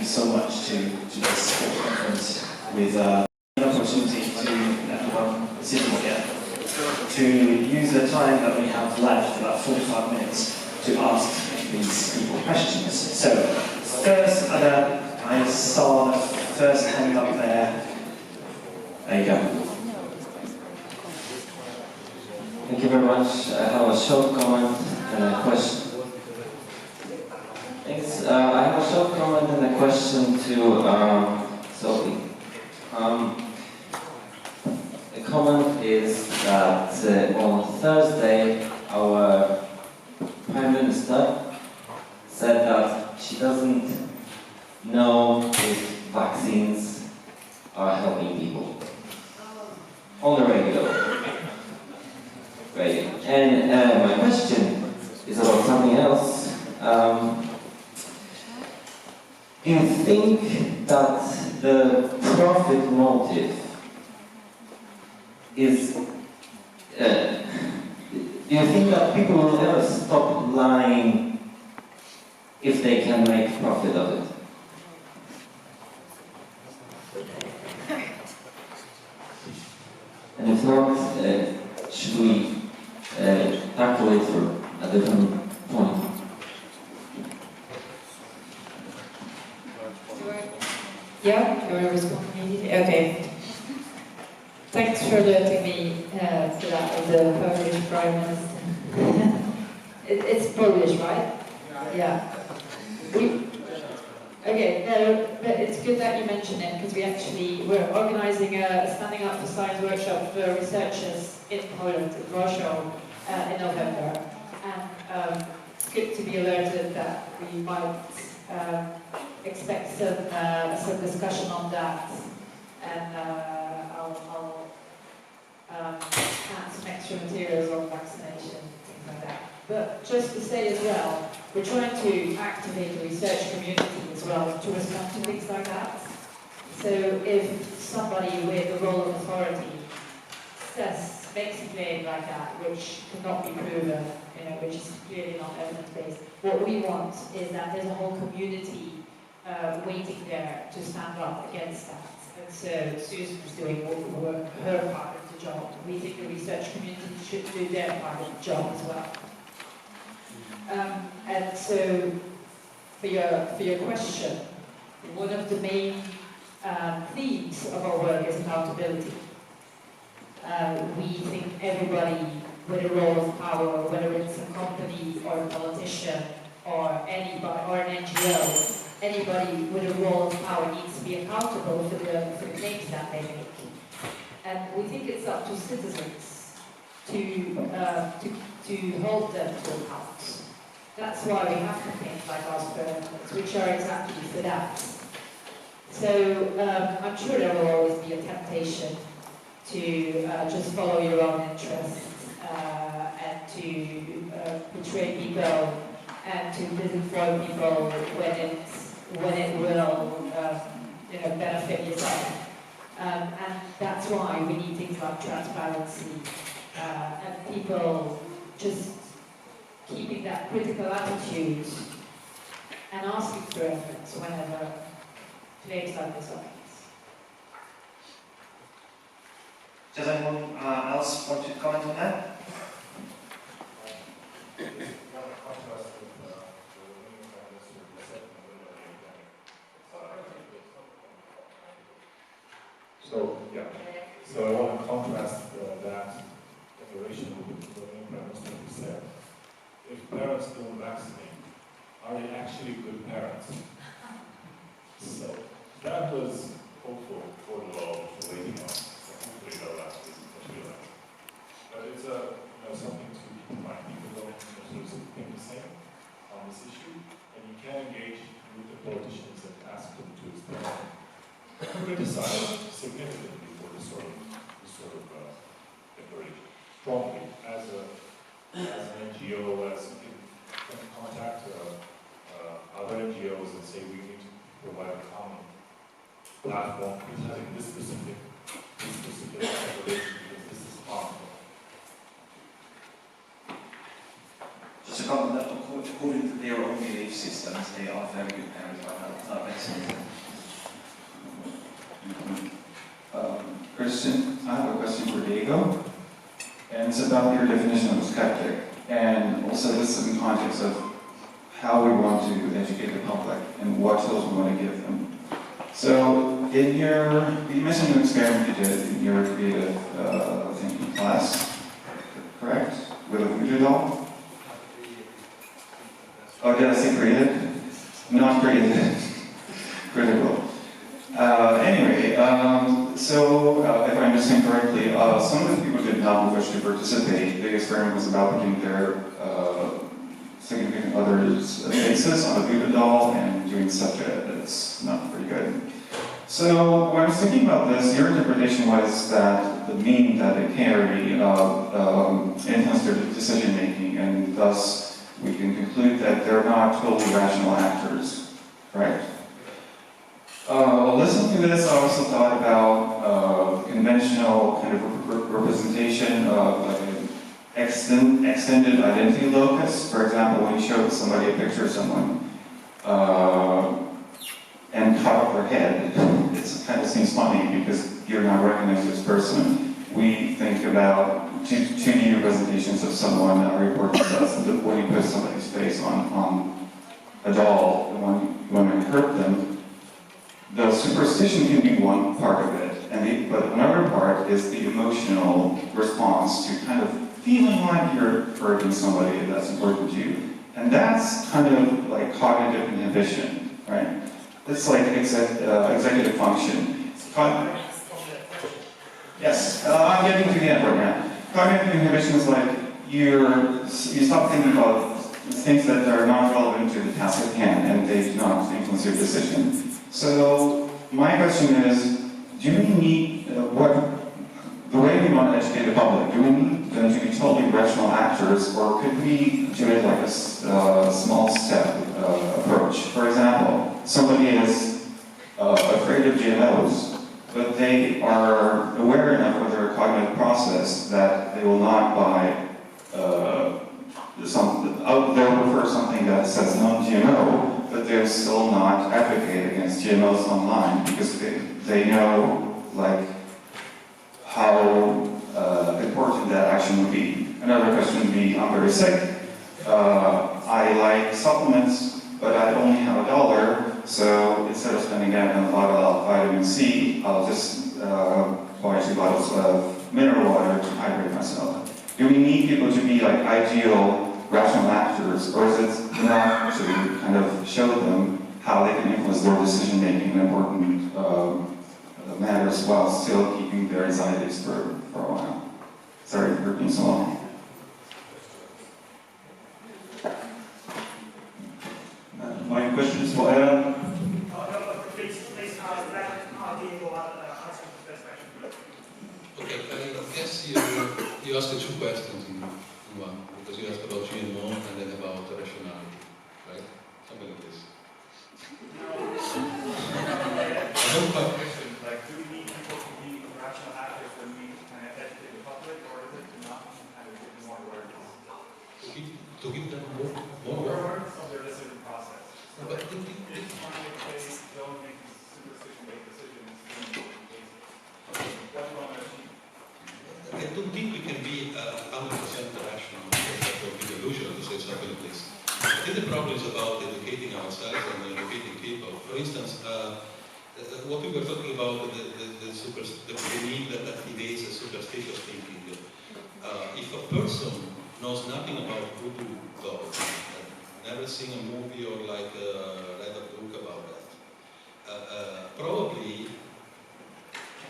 you so much to this conference with an opportunity to everyone sitting here to use the time that we have left, about 45 minutes, to ask these people questions. So, first, I saw the first hand up there. There you go. Thank you very much. I have a short comment and a question. Thanks. I have a short comment and a question to Sofie. The comment is that on Thursday, our Prime Minister said that she doesn't know if vaccines are helping people. On the radio. Right. And my question is about something else. Do you think that the profit motive is... do you think that people will ever stop lying if they can make profit of it? And if not, should we tackle it for a different point? Yeah, you want to respond immediately? Okay. Thanks for letting me for that as a Polish Prime Minister. It's Polish, right? Yeah. Okay, no, but it's good that you mention it because we're organising a Standing Up for Science workshop for researchers in Poland, in Wroclaw, in November. And it's good to be alerted that we might expect some discussion on that. And I'll add some extra materials on vaccination, things like that. But just to say as well, we're trying to activate the research community as well to respond to things like that. So if somebody with a role of authority makes a claim like that, which cannot be proven, which is clearly not evidence-based, what we want is that there's a whole community waiting there to stand up against that. And so Susan's doing her part of the job. We think the research community should do their part of the job as well. And so, for your question, one of the main themes of our work is accountability. We think everybody with a role of power, whether it's a company or a politician or anybody or an NGO, anybody with a role of power needs to be accountable for the claims that they make. And we think it's up to citizens to hold them to account. That's why we have campaigns like Ask for Evidence, which are exactly for that. So I'm sure there will always be a temptation to just follow your own interests and to betray people and to disinform people when it will benefit yourself. And that's why we need things like transparency and people just keeping that critical attitude and asking for evidence whenever claims like this are made. Does anyone else want to comment on that? So I want to contrast that declaration with what the Prime Minister said. If parents don't vaccinate, are they actually good parents? So that was hopeful for the law which we're waiting on. So hopefully that will actually materialize. But it's something to keep in mind. People don't necessarily think the same on this issue, and you can engage with the politicians and ask them to explain, criticize significantly for this sort of declaration. Strongly, as an NGO, as you can contact other NGOs and say we need to provide a common platform presenting this specific declaration because this is harmful. Just a comment that according to their own belief system, Pseudoscience, they are very good parents right now. Excellent. Christian, I have a question for Diego, and it's about your definition of a skeptic, and also this is in context of how we want to educate the public and what tools we want to give them. So, you mentioned an experiment you did in your creative thinking class, correct? With a voodoo doll? Oh, did I say creative? Not creative. Critical. Anyway, if I understand correctly, some of the people did not wish to participate. The experiment was about putting their significant other's faces on a voodoo doll and doing such that's not pretty good. So when I was thinking about this, your interpretation was that the meaning that they carry influenced their decision making, and thus we can conclude that they're not totally rational actors, right? Listening to this, I also thought about conventional kind of representation of like an extended identity locus. For example, when you show somebody a picture of someone and cut off their head, it kind of seems funny because you're not recognizing this person. We think about 2D representations of someone that are important to us. When you put somebody's face on a doll, when we hurt them, the superstition can be one part of it, but another part is the emotional response to kind of feeling like you're hurting somebody that's important to you. And that's kind of like cognitive inhibition, right? It's like executive function. Yes, I'm getting to the end right now. Cognitive inhibition is like you stop thinking about things that are not relevant to the task at hand, and they do not influence your decision. So my question is, do we need the way we want to educate the public? Do we need them to be totally rational actors, or could we do it like a small step approach? For example, somebody is afraid of GMOs, but they are aware enough of their cognitive process that they will not buy they'll prefer something that says non-GMO, but they'll still not advocate against GMOs online because they know like how important that action would be. Another question would be, I'm very sick. I like supplements, but I only have $1, so instead of spending that on a bottle of vitamin C, I'll just buy 2 bottles of mineral water to hydrate myself. Do we need people to be like ideal rational actors, or is it enough to kind of show them how they can influence their decision making in important matters while still keeping their anxieties for a while? Sorry for being so long. My question is for Eran. Okay, I guess you asked 2 questions in one, because you asked about GMO and then about rationality, right? Something like this. Like, do we need people to be rational actors when we kind of educate the public, or is it enough to kind of give more awareness? To give them more awareness of their decision process. No, but It's fine if they don't make superstition-based decisions. What do you want to achieve? I don't think we can be 100% rational, because that would be delusional to say something like this. I think the problem is about educating ourselves and educating people. For instance, what we were talking about, the belief that activates a superstitious thinking. If a person knows nothing about voodoo dolls, never seen a movie or like read a book about that, probably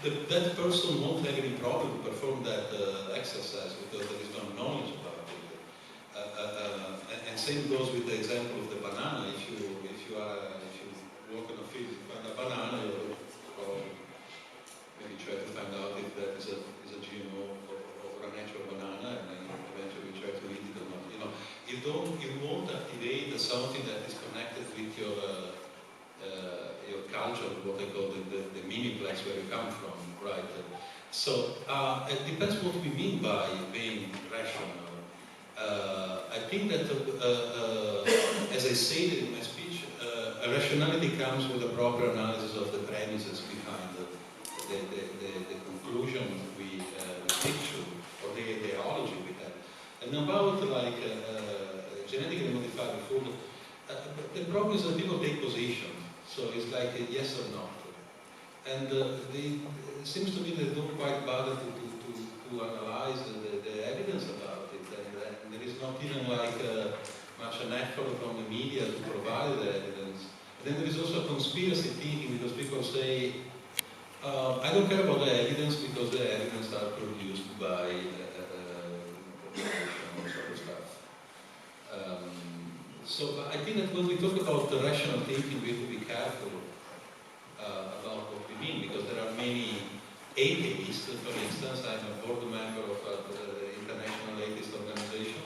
that person won't have any problem to perform that exercise because there is no knowledge about it. And same goes with the example of the banana. If you walk in a field, you find a banana, you maybe try to find out if that is a GMO or a natural banana, and then eventually try to eat it or not. You won't activate something that is connected with your culture, what I call the mini-plex where you come from, right? So it depends what we mean by being rational. I think that, as I said in my speech, rationality comes with a proper analysis of the premises behind the conclusion we picture, or the ideology we have. And about like genetically modified food, the problem is that people take position. So it's like a yes or no. And it seems to me they don't quite bother to analyze the evidence about it. And there is not even like much an effort from the media to provide the evidence. And then there is also conspiracy thinking, because people say, I don't care about the evidence because the evidence are produced by sort of stuff. So I think that when we talk about the rational thinking, we have to be careful about what we mean, because there are many atheists. For instance, I'm a board member of the International Atheist Organization.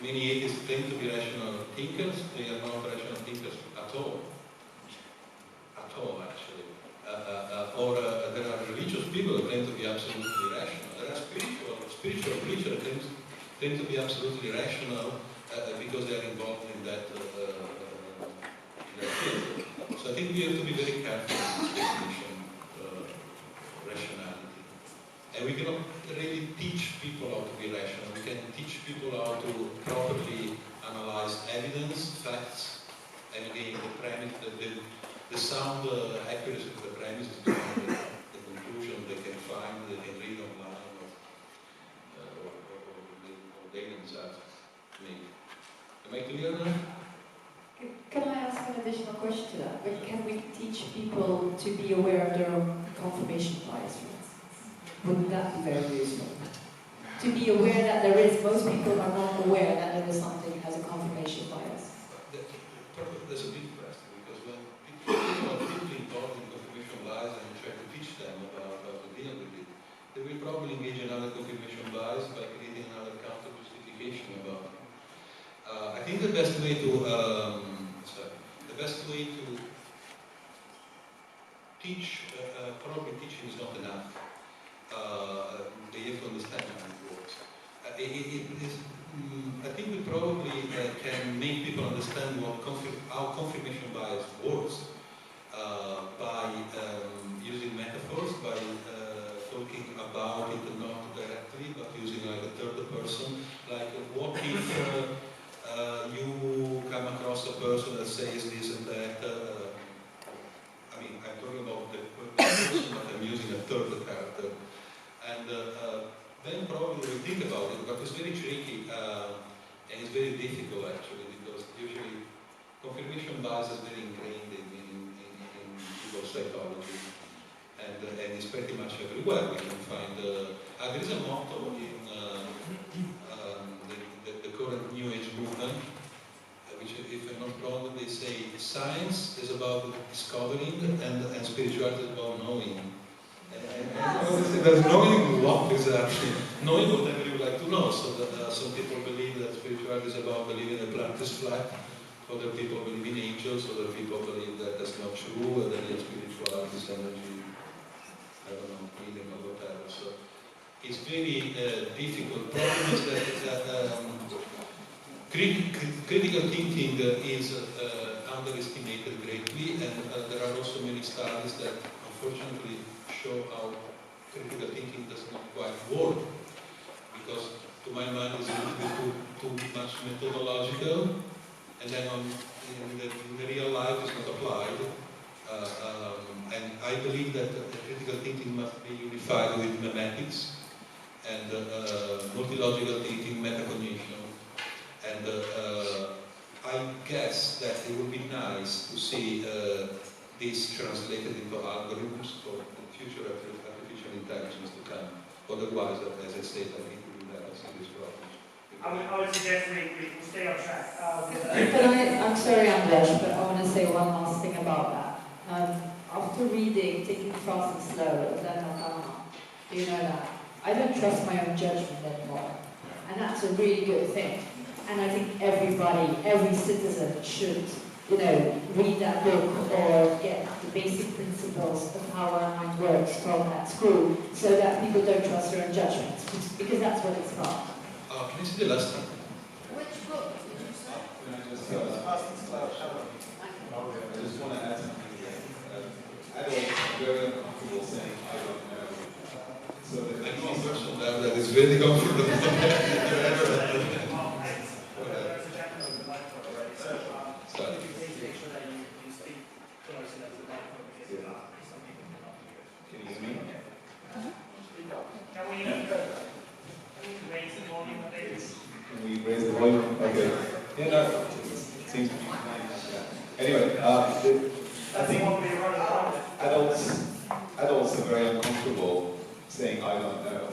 Many atheists claim to be rational thinkers. They are not rational thinkers at all. At all, actually. Or there are religious people who claim to be absolutely rational. There are spiritual preachers who claim to be absolutely rational because they are involved in that field. So I think we have to be very careful in this definition of rationality. And we cannot really teach people how to be rational. We can teach people how to properly analyze evidence, facts, and again the premise, the sound accuracy of the premise is the conclusion they can find, they can read online, or they themselves make. Am I clear now? Can I ask an additional question to that? Can we teach people to be aware of their own confirmation bias, for instance? Wouldn't that be very useful? To be aware that there is, most people are not aware that there is something as a confirmation bias. That's a big question, because when people are deeply involved in confirmation bias and you try to teach them about how to deal with it, they will probably engage in another confirmation bias by creating another counter justification about it. I think the best way to teach, probably teaching is not enough. They have to understand how it works. I think we probably can make people understand how confirmation bias works by using metaphors, by talking about it not directly, but using like a third person. Like, what if you come across a person that says this and that? I mean, I'm talking about the person, but I'm using a third character. And then probably we think about it, but it's very tricky and it's very difficult actually, because usually confirmation bias is very ingrained in people's psychology, and it's pretty much everywhere. We can find there is a motto in the current New Age movement, which, if I'm not wrong, they say science is about discovering and spirituality is about knowing. And there's knowing what exactly, knowing whatever you like to know. So that some people believe that spirituality is about believing the planet is flat. Other people believe in angels. Other people believe that that's not true. And then spirituality is energy. I don't know, healing or whatever. So it's very difficult. The problem is that critical thinking is underestimated greatly, and there are also many studies that unfortunately show how critical thinking does not quite work, because to my mind it's a little bit too much methodological, and then in the real life it's not applied. And I believe that critical thinking must be unified with memetics and multilogical thinking, metacognition. And I guess that it would be nice to see this translated into algorithms for the future artificial intelligence to come. Otherwise, as I said, I think we will have a serious problem. I would suggest we stay on track. I'm sorry, Andras, but I want to say one last thing about that. After reading Thinking Fast and Slow, and then do you know that? I don't trust my own judgment anymore. And that's a really good thing. And I think everybody, every citizen should, read that book or get the basic principles of how our mind works from that school, so that people don't trust their own judgments, because that's what it's about. Can you see the last time? Which book did you say? add something here. Adults are very uncomfortable saying, I don't know. So I know a person that is really comfortable. There's a gentleman with the microphone, right? So, please make sure that you speak close enough to the microphone because some people cannot hear it. can you hear me? Can we raise the volume a bit? Can we raise the volume? Okay. Yeah, no, it seems to be fine. Yeah. Anyway, I think adults are very uncomfortable saying, I don't know.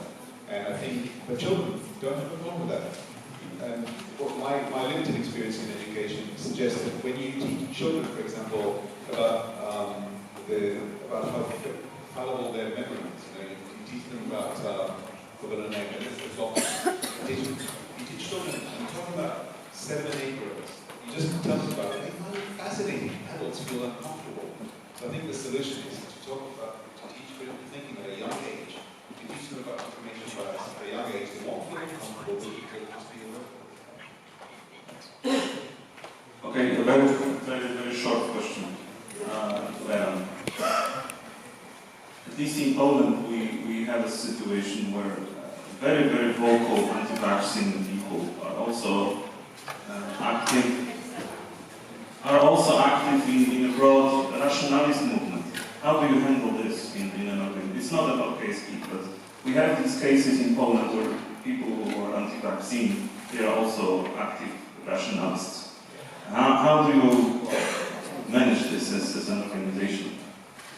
And I think, but children don't have a problem with that. And my limited experience in education suggests that when you teach children, for example, about how fallible their memory is, you teach them about you teach children, and you're talking about 7 and 8 year olds. You just tell them about it. They find it fascinating. Adults feel uncomfortable. So I think the solution is to teach critical thinking at a young age. If you teach them about information bias at a young age, they won't feel uncomfortable, but you can just be aware of it. Okay, a very, very, very short question to Eran. At least in Poland, we have a situation where very, very vocal anti-vaccine people are also active in a broad rationalist movement. How do you handle this in an organization? It's not about case keep, but we have these cases in Poland where people who are anti-vaccine, they are also active rationalists. How do you manage this as an organization?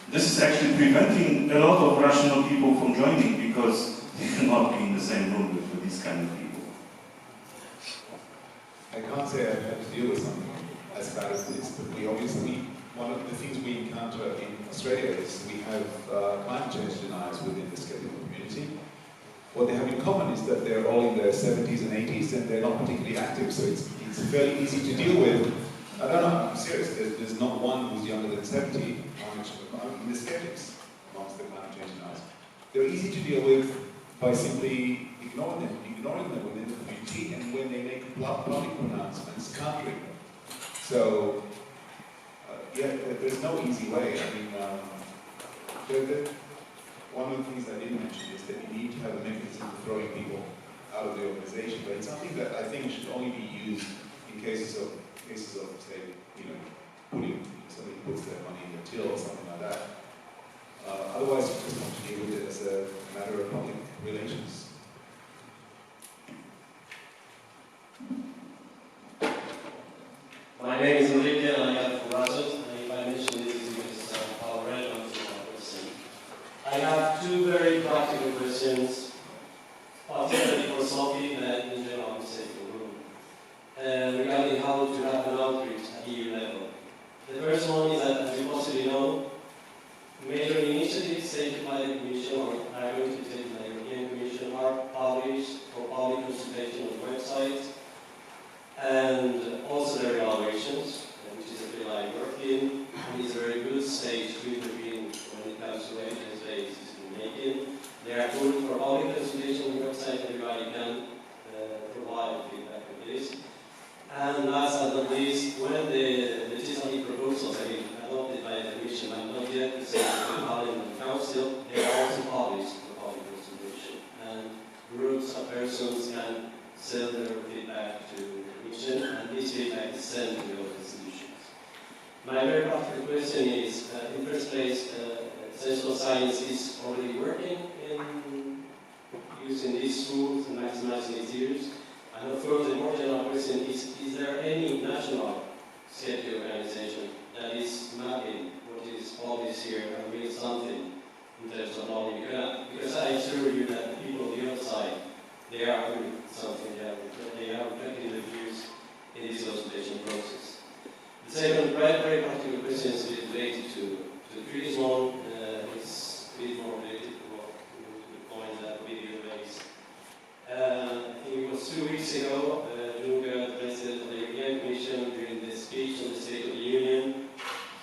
This is actually preventing a lot of rational people from joining because they cannot be in the same room with these kind of people. I can't say I've had to deal with something as bad as this, but we obviously, one of the things we encounter in Australia is we have climate change deniers within the skeptical community. What they have in common is that they're all in their 70s and 80s and they're not particularly active, so it's fairly easy to deal with. I don't know, I'm serious, there's not one who's younger than 70 in the skeptics amongst the climate change deniers. They're easy to deal with by simply ignoring them within the community, and when they make public pronouncements, countering them. So, yeah, there's no easy way. I mean, one of the things I didn't mention is that you need to have a mechanism for throwing people out of the organization, but it's something that I think should only be used in cases of say, somebody puts their money in a till or something like that. Otherwise, you just have to deal with it as a matter of public relations. My name is Ovidiu and I am from Wroclaw, and if I mention this is because how relevant to my question. I have 2 very practical questions, particularly for Sofie and in general for the room, regarding how to have an outreach at EU level. The first one is that, as you possibly know, major initiatives taken by the Commission or are going to be taken by the European Commission are published for public consultation on the website, and also their evaluations, which is a field I work in, and it's a very good stage to intervene when it comes to evidence-based decision-making. They are good for public consultation on the website, everybody can provide feedback on this. And last but not least, when the legislative proposals have been adopted by the Commission and not yet the Parliament and Council, they are also published for public consultation. And groups of persons can send their feedback to the Commission, and this feedback is sent to the institutions. My very practical question is, in the first place, Pseudoscience is already working in using these tools and maximizing its use. And of course, the more general question is there any national safety organization that is mapping what is published here and doing something in terms of knowledge? Because I assure you that the people on the other side, they are doing something, they are reflecting the views in this consultation process. The second very practical question is related to the previous one. It's a bit more related to the point that Ovidiu raised. I think it was 2 weeks ago, Juncker, the President of the European Commission, during the speech on the State of the Union,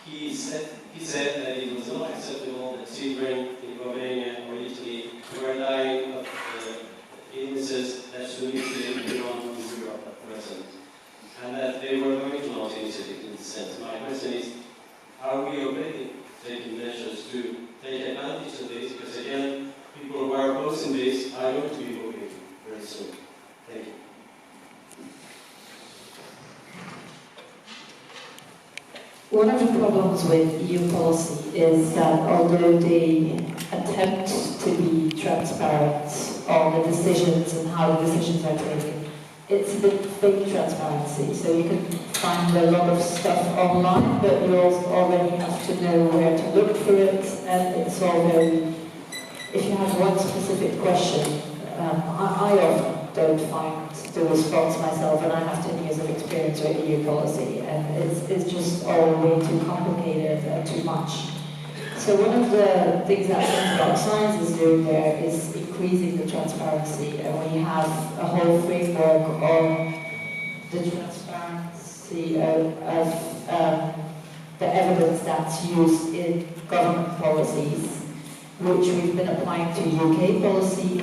he said that it was not acceptable that children in Romania or Italy were dying of illnesses that should be on in Europe at present, and that they were going to launch initiatives in this sense. My question is, are we One of the problems with EU policy is that although they attempt to be transparent on the decisions and how the decisions are taken, it's a bit fake transparency. So you can find a lot of stuff online, but you also already have to know where to look for it, and it's all very, if you have one specific question, I often don't find the response myself, and I have 10 years of experience with EU policy, and it's just all way too complicated and too much. So one of the things that Pseudoscience is doing there is increasing the transparency, and we have a whole framework on the transparency of the evidence that's used in government policies, which we've been applying to UK policy.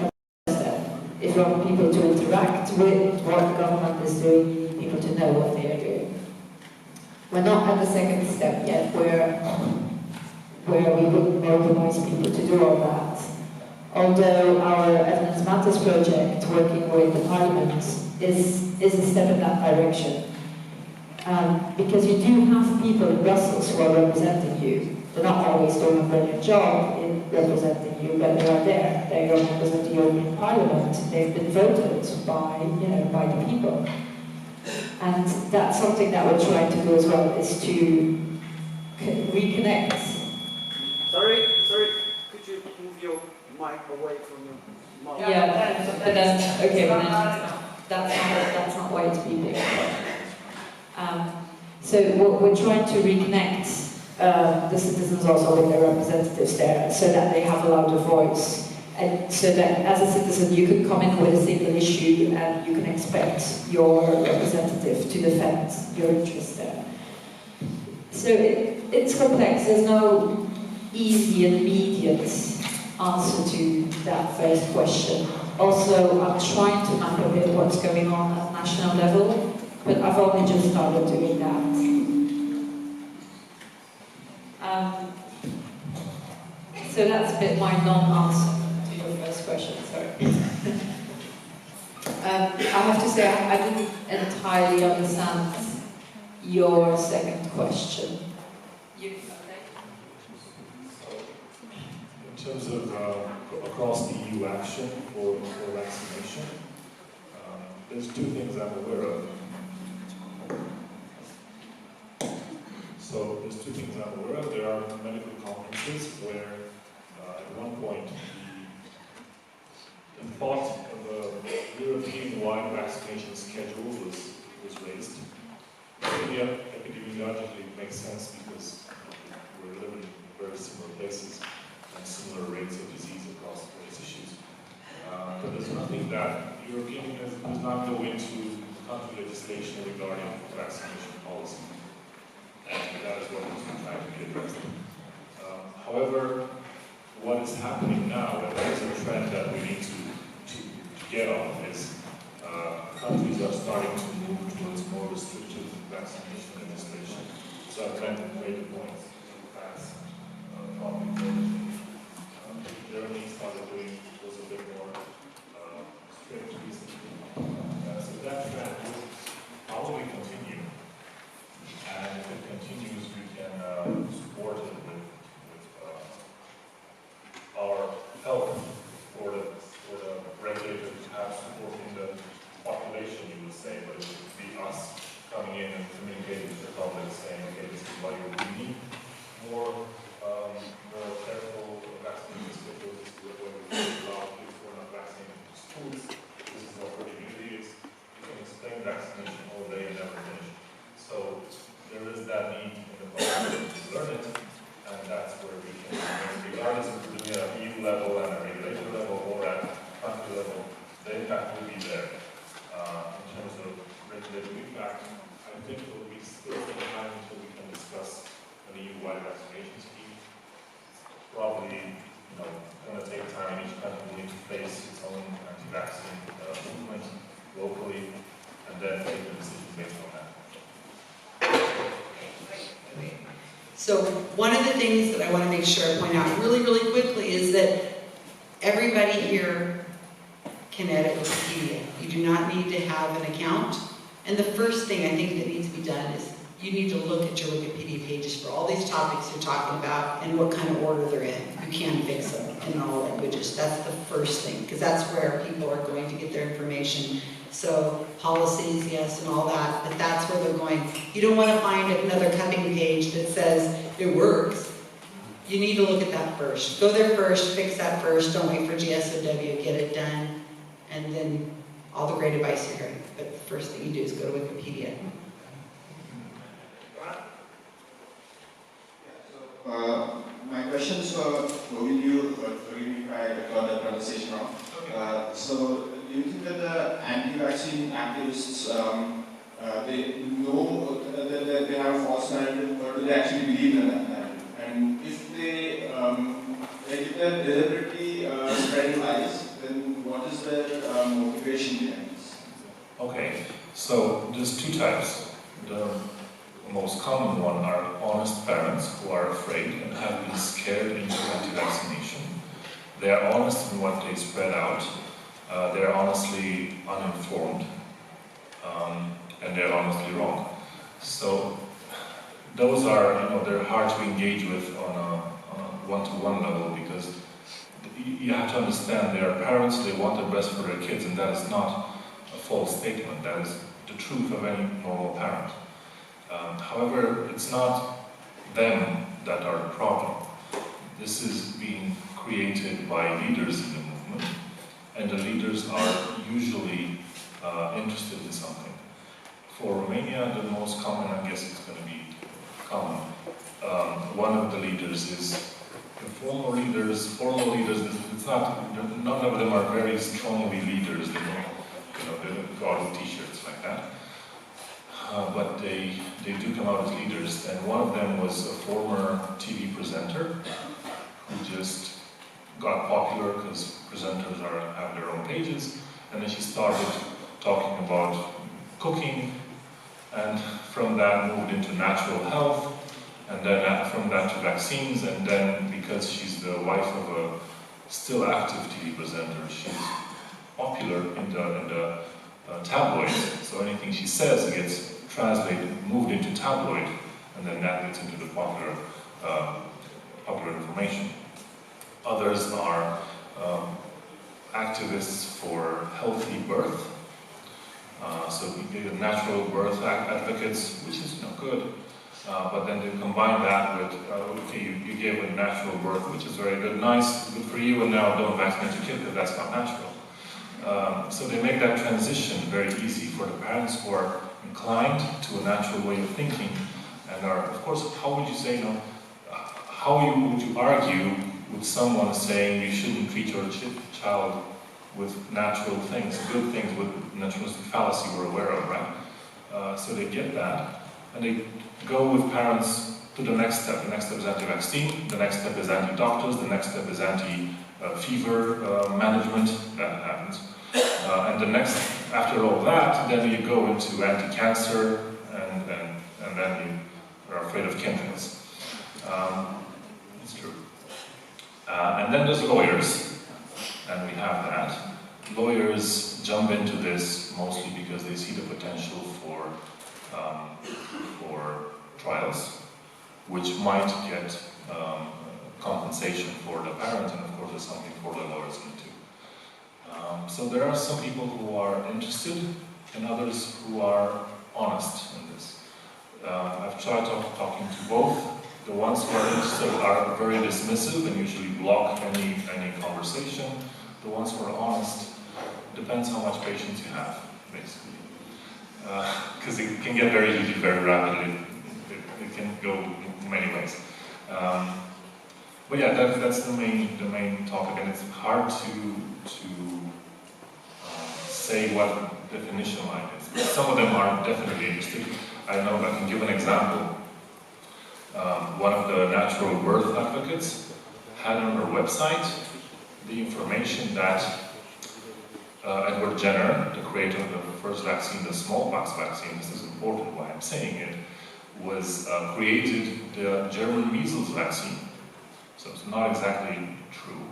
If you want people to interact with what the government is doing, you need people to know what they are doing. We're not at the second step yet, where we would mobilize people to do all that. Although our Evidence Matters project, working with the Parliament, is a step in that direction. Because you do have people in Brussels who are representing you. They're not always doing a brilliant job in representing you, but they are there. They represent the European Parliament. They've been voted by, by the people. And that's something that we're trying to do as well, is to reconnect. Sorry, could you move your mic away from your mouth? Yeah, but then, okay, but then that's not why it's beeping. So we're trying to reconnect the citizens also with their representatives there, so that they have a louder voice, and so that as a citizen you can come in with a single issue and you can expect your representative to defend your interests there. So it's complex. There's no easy and immediate answer to that first question. Also, I'm trying to map a bit what's going on at national level, but I've only just started doing that. So that's a bit my non-answer to your first question, sorry. I have to say I didn't entirely understand your second question. In terms of across the EU action for vaccination, there's two things I'm aware of. So there's two things I'm aware of. There are medical conferences where at one point the thought of a European-wide vaccination schedule was raised. Epidemiologically it makes sense because we're living in very similar places and similar rates of disease across various issues. But there's nothing that European does not go into country legislation regarding vaccination policy. And that is what is trying to be addressed. However, what is happening now, and there is a trend that we need to get on, is countries are starting to move towards more restrictive vaccination legislation. So I've tried to make points in the past, probably Germany started doing was a bit more strict recently. So that trend will probably continue. And if it continues, we can support it with our help for the regulator to have supporting the population, you would say, but it would be us coming in and communicating with the public, saying, okay, this is why you need more careful vaccination schedules, this is what we allow kids who are not vaccinated to schools, this is what the immunity is. You can explain vaccination all day and never finish. So there is that need in the population to learn it, and that's where we can, regardless of doing it at EU level and at regulator level or at country level, the impact will be there. In terms of regulatory impact, I think it will be still some time until we can discuss an EU-wide vaccination scheme. Probably, going to take time. Each country will need to face its own anti-vaccine movement locally, and then make a decision based on that. So one of the things that I want to make sure I point out really, really quickly is that everybody here can edit Wikipedia. You do not need to have an account. And the first thing I think that needs to be done is you need to look at your Wikipedia pages for all these topics you're talking about and what kind of order they're in. You can fix them in all languages. That's the first thing, because that's where people are going to get their information. So policies, yes, and all that, but that's where they're going. You don't want to find another cupping page that says it works. You need to look at that first. Go there first, fix that first, don't wait for GSOW, get it done, and then all the great advice you're hearing. But the first thing you do is go to Wikipedia. My questions for Ovidiu, forgive me if I got the pronunciation wrong. So, do you think that the anti-vaccine activists, they know that they have a false narrative, or do they actually believe in that narrative? And if they, if they're deliberately spreading lies, then what is their motivation behind this? Okay, so there's two types. The most common one are honest parents who are afraid and have been scared into anti-vaccination. They are honest in what they spread out. They are honestly uninformed, and they're honestly wrong. So those are, they're hard to engage with on a one-to-one level, because you have to understand they are parents, they want the best for their kids, and that is not a false statement. That is the truth of any normal parent. However, it's not them that are the problem. This is being created by leaders in the movement, and the leaders are usually interested in something. For Romania, the most common, I guess it's going to be common, one of the leaders is formal leaders, it's not, none of them are very strongly leaders, they don't, they go out with t-shirts like that. But they do come out as leaders, and one of them was a former TV presenter who just got popular because presenters have their own pages, and then she started talking about cooking, and from that moved into natural health, and then from that to vaccines, and then because she's the wife of a still active TV presenter, she's popular in the tabloids, so anything she says gets translated, moved into tabloid, and then that gets into the popular information. Others are activists for healthy birth, so we get natural birth advocates, which is good, but then they combine that with, okay, you gave a natural birth, which is very good, nice, good for you, and now don't vaccinate your kid because that's not natural. So they make that transition very easy for the parents who are inclined to a natural way of thinking, and are, of course, how would you say, would you argue with someone saying you shouldn't treat your child with natural things, good things, with naturalistic fallacy we're aware of, right? So they get that, and they go with parents to the next step. The next step is anti-vaccine, the next step is anti-doctors, the next step is anti-fever management, that happens. And the next, after all that, then you go into anti-cancer, and then you are afraid of chemtrails. It's true. And then there's lawyers, and we have that. Lawyers jump into this mostly because they see the potential for trials, which might get compensation for the parent, and of course there's something for the lawyers in it too. So there are some people who are interested, and others who are honest in this. I've tried talking to both. The ones who are interested are very dismissive and usually block any conversation. The ones who are honest, depends how much patience you have, basically. Because it can get very heated very rapidly. It can go many ways. But yeah, that's the main topic, and it's hard to say what definition line is. Some of them are definitely interested. I know I can give an example. One of the natural birth advocates had on her website the information that Edward Jenner, the creator of the first vaccine, the smallpox vaccine, this is important why I'm saying it, was created the German measles vaccine. So it's not exactly true.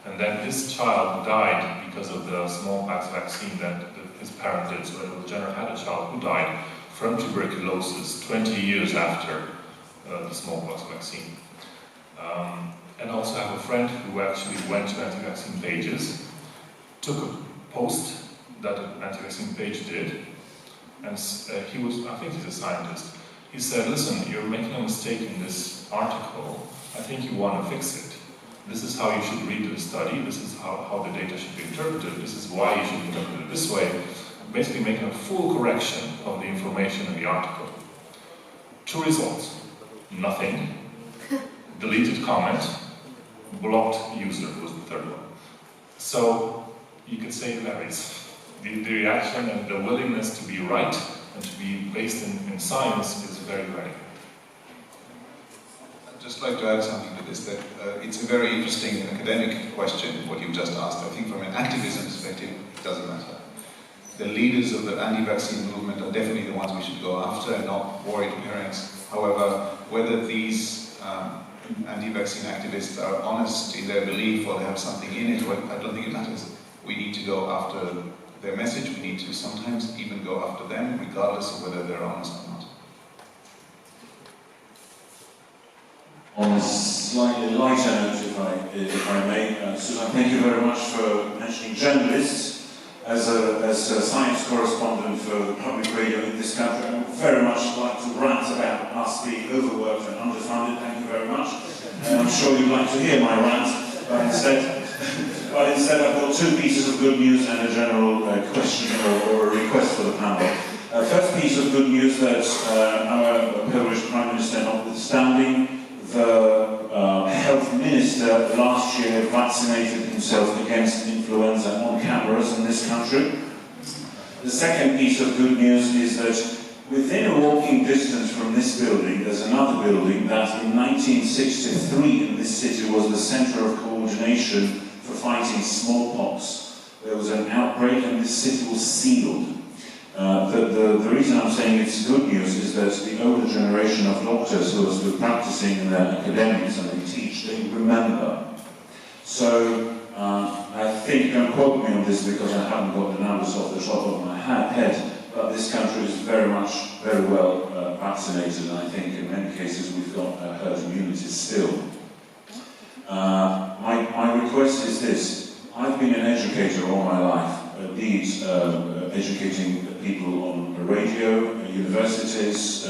And then his child died because of the smallpox vaccine that his parent did. So Edward Jenner had a child who died from tuberculosis 20 years after the smallpox vaccine. And also have a friend who actually went to anti-vaccine pages, took a post that an anti-vaccine page did, and he was, I think he's a scientist, he said, listen, you're making a mistake in this article, I think you want to fix it. This is how you should read the study, this is how the data should be interpreted, this is why you should interpret it this way. Basically making a full correction of the information in the article. 2 results. Nothing. Deleted comment. Blocked user was the 3rd one. So you could say it varies. The reaction and the willingness to be right and to be based in science is very, very good. I'd just like to add something to this, that it's a very interesting academic question, what you just asked. I think from an activism perspective, it doesn't matter. The leaders of the anti-vaccine movement are definitely the ones we should go after and not worried parents. However, whether these anti-vaccine activists are honest in their belief or they have something in it, I don't think it matters. We need to go after their message, we need to sometimes even go after them, regardless of whether they're honest or not. On a slightly lighter note, if I may, Susan, thank you very much for mentioning journalists. As a science correspondent for the public radio in this country, I would very much like to rant about us being overworked and underfunded. Thank you very much. And I'm sure you'd like to hear my rant, but instead I've got 2 pieces of good news and a general question or a request for the panel. First piece of good news that our Polish Prime Minister, notwithstanding, the health minister last year vaccinated himself against influenza on cameras in this country. The second piece of good news is that within a walking distance from this building, there's another building that in 1963 in this city was the centre of coordination for fighting smallpox. There was an outbreak and this city was sealed. The reason I'm saying it's good news is that the older generation of doctors who are still practicing in their academics and they teach, they remember. So I think, don't quote me on this because I haven't got the numbers off the top of my head, but this country is very well vaccinated, and I think in many cases we've got herd immunity still. My request is this. I've been an educator all my life, be it educating people on radio, universities,